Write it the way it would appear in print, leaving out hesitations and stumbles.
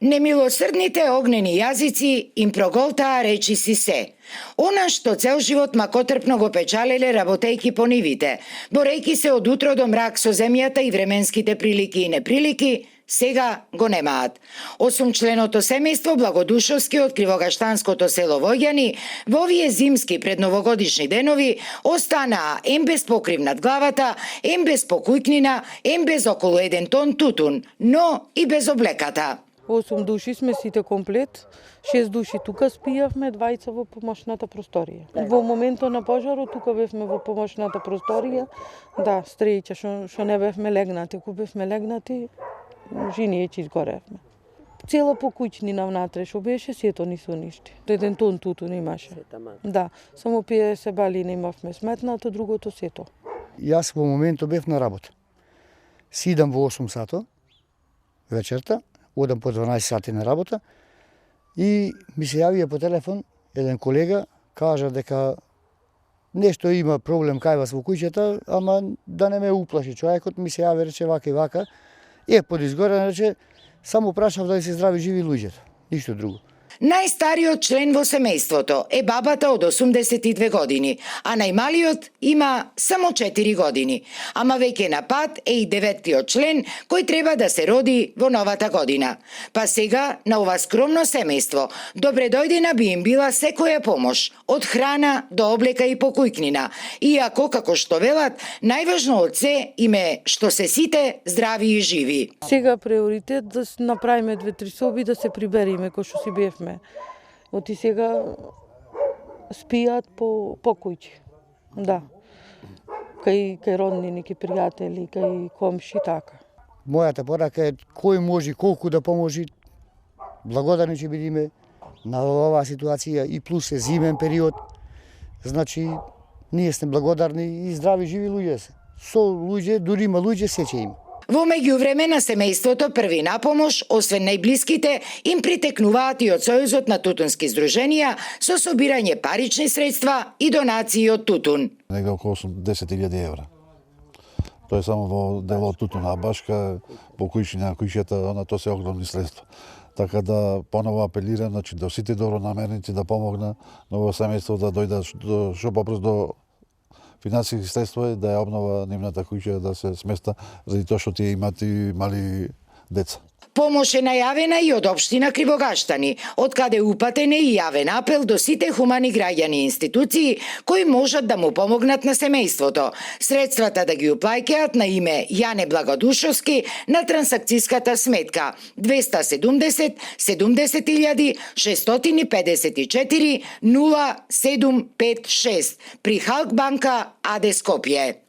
Немилосрдните огнени јазици им проголтаа речиси се. Она што цел живот макотрпно го печалеле работејки по нивите, борејки се од утро до мрак со земјата и временските прилики и неприлики, сега го немаат. Осумчленото семејство Благодушовски од кривогаштанското село Воѓани во овие зимски предновогодишни денови останаа ем без покрив над главата, ем без покујкнина, ем без околу 1 тон тутун, но и без облеката. 8 души сме сите комплет, 6 души тука спијавме, 2 во помошната просторија. Во моментот на пожарот тука бевме во помошната просторија, да, стреќа што не бевме легнати, ако бевме легнати, жинијечи изгоревме. Цела покуќнина внатре што беше, сето ни се уништи. 1 тон тутун имаше. Да, само 50 балини имавме сметнато, другото сето. Јас во моментот бев на работа. Сидам во 8 сато вечерта, одам по 12 сати на работа и ми се јавија по телефон еден колега, кажа дека нешто има проблем кај вас во куќата, ама да не ме уплаши човекот, ми се јави, рече вака и вака. Подизгоре, рече, само прашав дали се здрави живи луѓето, ништо друго. Најстариот член во семејството е бабата од 82 години, а најмалиот има само 4 години. Ама веќе на пат е и 9-тиот член кој треба да се роди во новата година. Па сега на ова скромно семејство добре дојдена би им била секоја помош, од храна до облека и покујкнина. Иако, како што велат, најважно од се им е што се сите здрави и живи. Сега приоритет да направиме 2-3 соби да се прибериме кој што си бевме. Оти сега спијат по покујчи. Да. Кај роднини, кај пријатели, кај комши, така. Мојата порака е кој може колку да поможи. Благодарни ќе бидиме на оваа ситуација и плюс е зимен период. Значи, ние сме благодарни и здрави живи луѓе се. Со луѓе, дури има луѓе, се ќе има. Во меѓувреме на семејството први на помош, освен најблиските, им притекнуваат и од Сојузот на тутунски здруженија со собирање парични средства и донации од тутун. Нега околу 10.000 евра. Тоа е само во делот тутуна, башка, покујчина, куќата, тоа се огромни средства. Така да поново апелирам, значи до сите добронамерници да помогна на ово семејство да дојдат што побрзо до финансиски средства да ја обнова нивната куќа да се сместа заради тоа што тие имаат и мали деца. Помош е најавена и од општина Кривогаштани, од каде упатен е и јавен апел до сите хумани граѓани и институции кои можат да му помогнат на семејството. Средствата да ги уплаќаат на име Јане Благодушовски на трансакцијската сметка 270 70 654 0756 при Халк банка АД Скопје.